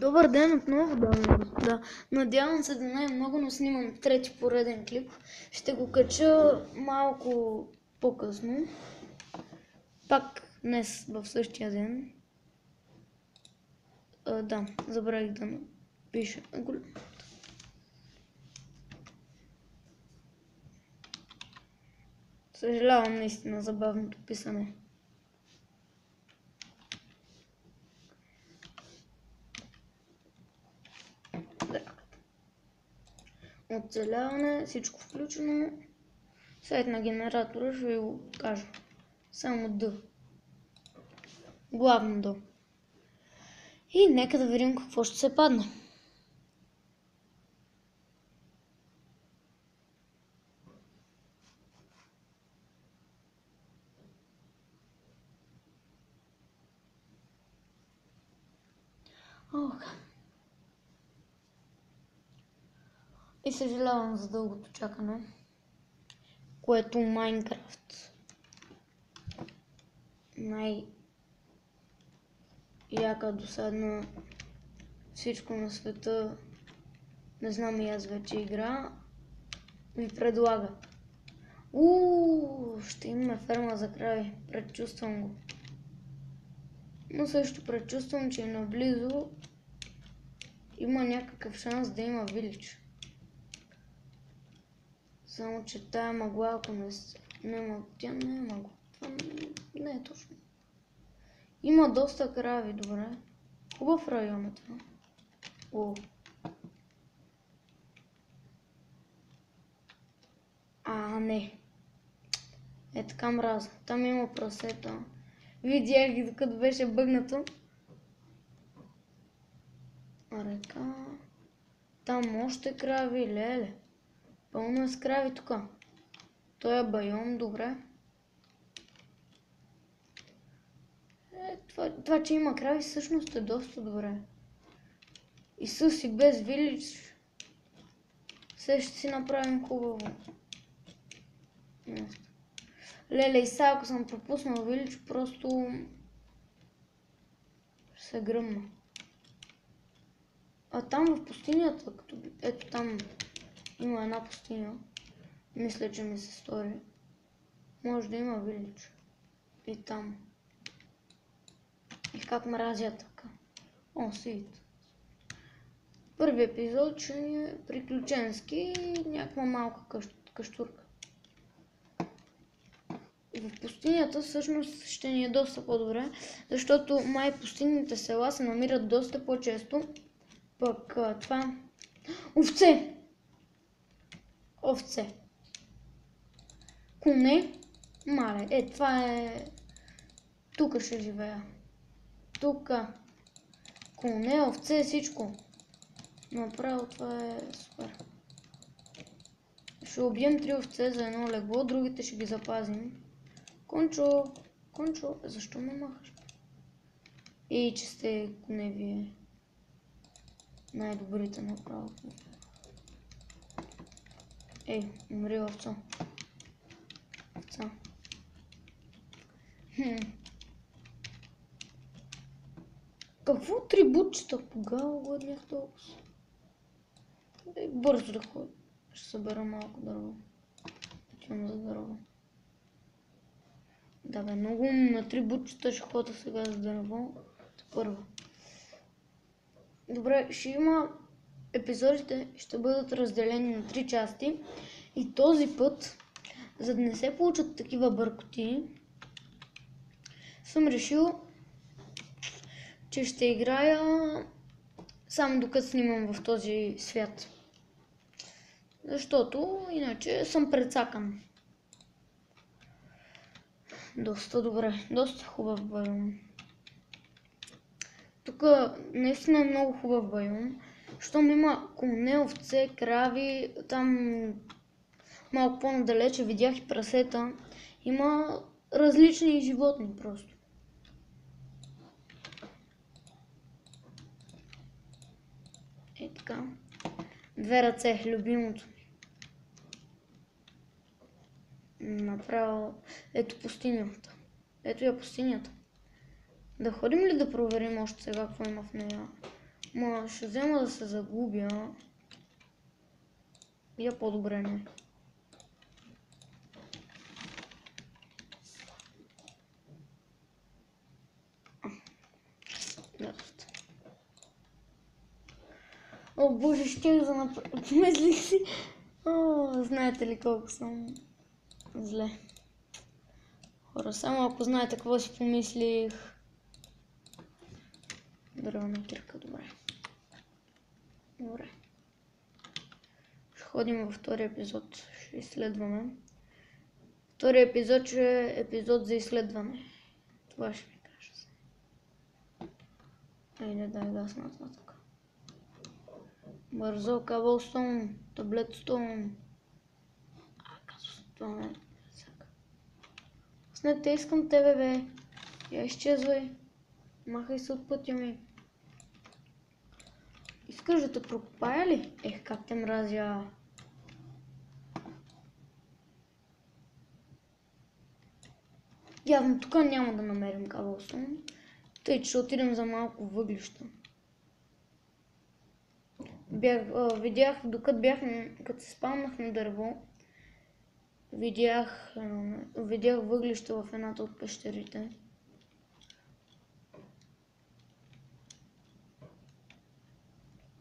Добър ден отново, дами и господа. Надявам се да не е много, но снимам трети пореден клип. Ще го кача малко по-късно. Пак днес в същия ден. Да, забравих да напиша. Съжалявам наистина за бавното писане. Оцеляване, всичко включено. Сайт на генератора ще ви го кажа. Само Д. Главно Д. И нека да видим какво ще се падне. И съжалявам за дългото чакане, което Майнкрафт най-яка досадна всичко на света, не знам и аз вече игра, ми предлага. Ще имаме ферма за крави, предчувствам го. Но също предчувствам, че наблизо има някакъв шанс да има вилидж. Само че тая мъгла, ако тя не е мъгла. Това не е точно. Има доста крави, добре. Хубав район е това. Не. Е така мраза. Там има прасета. Видях ги докато беше бъгнато. Река. Там още крави, леле. Пълно е с крави тук. Той е байон, добре. Това, че има крави, всъщност е доста добре. И с и без вилидж. Сега ще си направим хубаво. Леле, и сега ако съм пропуснал вилидж, просто ще се гръмна. А там в пустинята, ето там има една пустиня, мисля, че ми се стори. Може да има вилидж. И там. И как мразя така. Сид. Първи епизод ще ни е приключенски, някаква малка къщурка. В пустинята всъщност ще ни е доста по-добре, защото май пустинните села се намират доста по-често. Пък това... Овце! Овце. Коне. Мале. Това е... Тук ще живея. Тук. Коне, овце, всичко. Направо това е супер. Ще убием 3 овце за едно легло, другите ще ги запазим. Кончо, Кончо, защо ме махаш? Ей, че сте коне вие. Най-добрите направо. Ей, умри овца. Овца. Какво 3 бутчета? Тогава гладнях толкова. Бързо да ходя. Ще събера малко дърво. Отивам за дърво. Да бе, много на 3 бутчета ще хода сега за дърво. Първо. Добре, ще има епизодите, ще бъдат разделени на 3 части. И този път, за да не се получат такива бъркоти, съм решил, че ще играя само докато снимам в този свят. Защото иначе съм прецакан. Доста добре, доста хубав байон. Тук наистина е много хубав байон, щом има коне, овце, крави, там малко по-надалече видях и прасета. Има различни животни просто. Така. 2 ръце, любимото ми. Направо. Ето пустинята. Ето я пустинята. Да ходим ли да проверим още сега какво има в нея? Ма ще взема да се загубя. Я по-добре не. О, боже, щех да направя. Мислих си. О, знаете ли колко съм зле. Хора, само ако знаете какво си помислих. Дървена кирка, добре. Добре. Ще ходим във втория епизод. Ще изследваме. Втория епизод ще е епизод за изследване. Това ще ви кажа. Айде, дай газ нататък. Бързо, кабелстоун, таблетстоун. Кабелстоун е. Аз не те искам тебе, бе. Я изчезвай. Махай се от пътя ми. Искаш да те прокопая ли? Ех, как те мразя. Явно тук няма да намерим кабелстоун. Тъй, че ще отидем за малко въглища. Видях, докато бях, като се спалнах на дърво, видях въглища в едната от пещерите.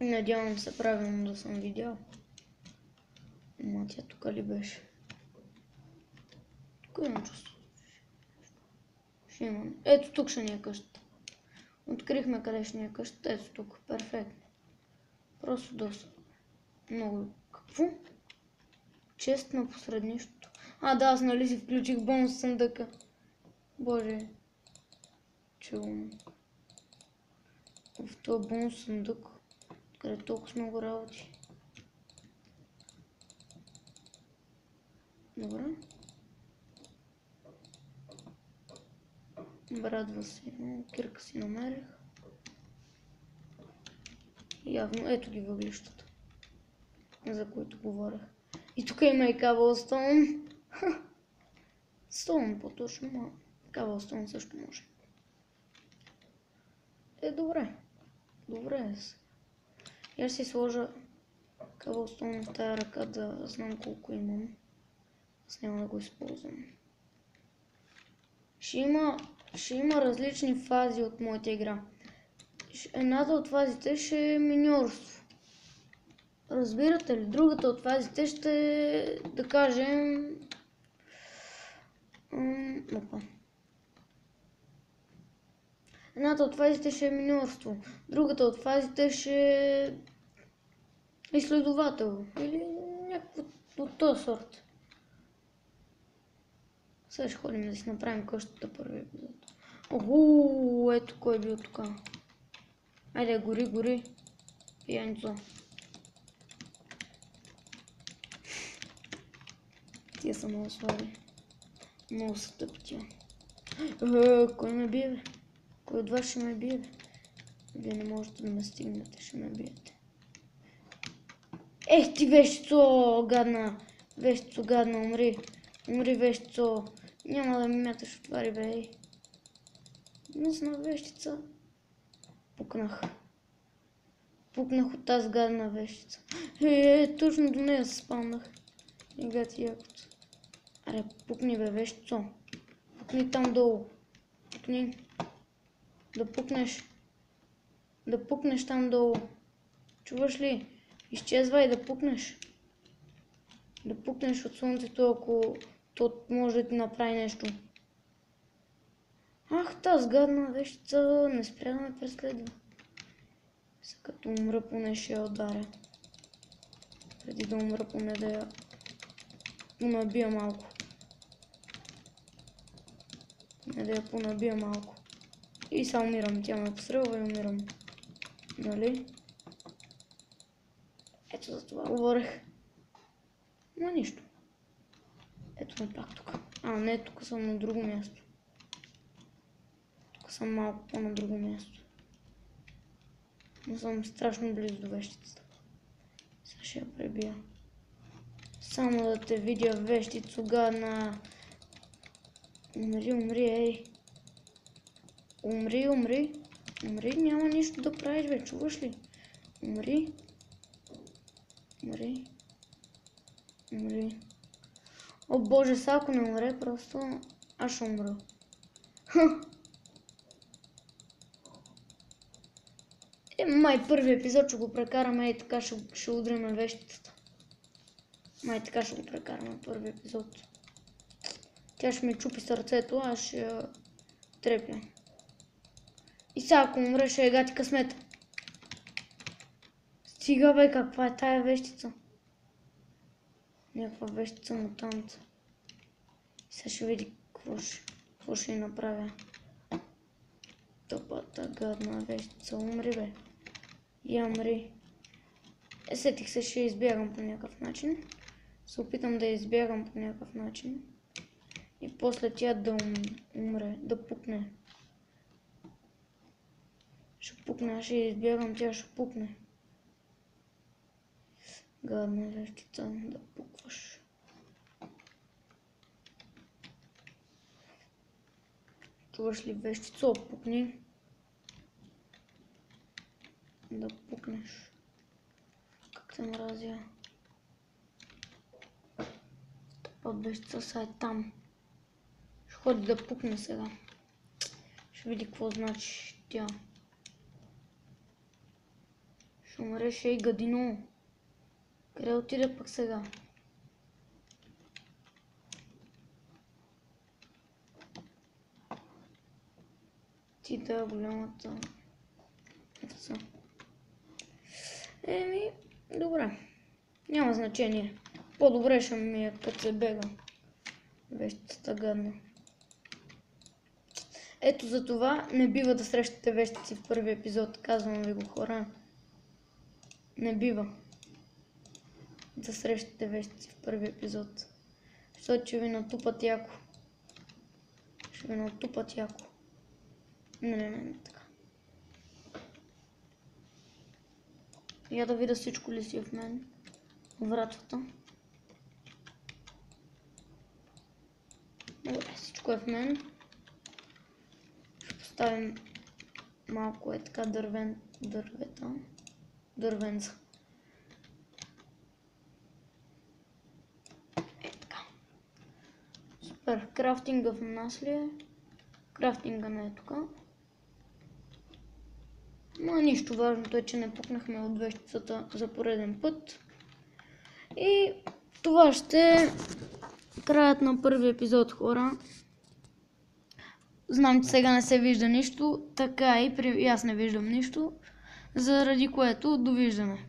Надявам се правилно да съм видял. Ама тя тук ли беше? Тук имам чувство. Ще имам. Ето тук ще ни е къщата. Открихме къде ще ни е къщата. Ето тук. Перфектно. Просто доста. Много. Какво? Чест на посреднището. А, да, аз нали си включих бонус съндъка. Боже. Чулно. В този бонус съндък. Къде толкова много работи. Добре. Радва се. Кирка си намерих. Явно, ето ги въглищата, за които говорех. И тук има и кабелстоун. Стоун по-точно, но кабелстоун също може. Добре. Добре е. Я ще си сложа кабелстоун в тая ръка, да знам колко имам. Аз няма да го използвам. Ще има различни фази от моята игра. Едната от фазите ще е миньорство. Разбирате ли? Другата от фазите ще, да кажем... Едната от фазите ще е миньорство. Другата от фазите ще е изследовател. Или някакво от този сорт. Сега ще ходим да си направим къщата първи епизод. Оху, ето кой е бил тук. Айде, гори. Пиянцо. Тия са много слаби. Много са тъпи тия. Кой ме бие, бе? Кой от вас ще ме бие, бе? Вие не можете да ме стигнете, ще ме биете. Ех ти, вещицо, гадна. Вещицо, гадна, умри. Умри, вещицо. Няма да ми мяташ отвари, бе. Мъсна вещица. Пукнах от тази гадна вещица. Точно до нея се спалнах. И гати якото. Аре, пукни, бе, вещицо. Пукни там долу. Пукни. Да пукнеш там долу. Чуваш ли? Изчезвай да пукнеш. Да пукнеш от слънцето, ако то може да ти направи нещо. Ах, тази гадна вещица не спря да ме преследва. Сега като умра, поне ще я ударя. Преди да умра, поне да я понабия малко. Не да я понабия малко. И сега умирам. Тя ме посрелва и умирам. Нали? Ето за това говорех. Но нищо. Ето ме пак тук. Не, тук съм на друго място. Тук съм малко по-на друго място. Но съм страшно близо до вещицата. Сега ще я пребия. Само да те видя, вещицо гадна. Умри, ей. Умри. Умри, няма нищо да правиш, бе, чуваш ли? Умри. Умри. Умри. О боже, сега ако не умре, просто аз ще умра. Май първи епизод ще го прекараме и така ще удриме вещицата. Май така ще го прекараме първи епизод. Тя ще ми чупи сърцето, аз ще я трепя. И сега ако умре, ще егати късмета. Стига бе, каква е тая вещица? Някаква вещица мутант. Сега ще види какво ще й направя. Тъпата гадна вещица. Умри бе. Я умри. Сетих се, ще избягам по някакъв начин. Се опитам да избягам по някакъв начин. И после тя да умре, да пукне. Ще пукне, аз ще избягам, тя ще пукне. Гадна вещица, да пукваш. Чуваш ли вещица, пукни. Да пукнеш. Как те мразя. Тъпа вещица са е там. Ще ходи да пукне сега. Ще види какво значи тя. Ще умреше и гадино. Къде отиде пък сега? Ти да голямата овца. Добре. Няма значение. По-добре ще ми е като се бега. Вещицата гадна. Ето за това не бива да срещате вещици в първи епизод. Казвам ви го, хора. Не бива да срещате вещици в първи епизод. Защото ще ви натупат яко. Ще ви натупат яко. Не, така. Я да видя всичко ли си е в мен. Вратата. Добре, всичко е в мен. Ще поставим малко е така дървенца. Е така. Супер. Крафтинга в нас ли е? Крафтинга не е тук. Но нищо, важното е, че не пукнахме от вещицата за пореден път. И това ще е краят на първи епизод, хора. Знам, че сега не се вижда нищо, така и аз не виждам нищо, заради което довиждане.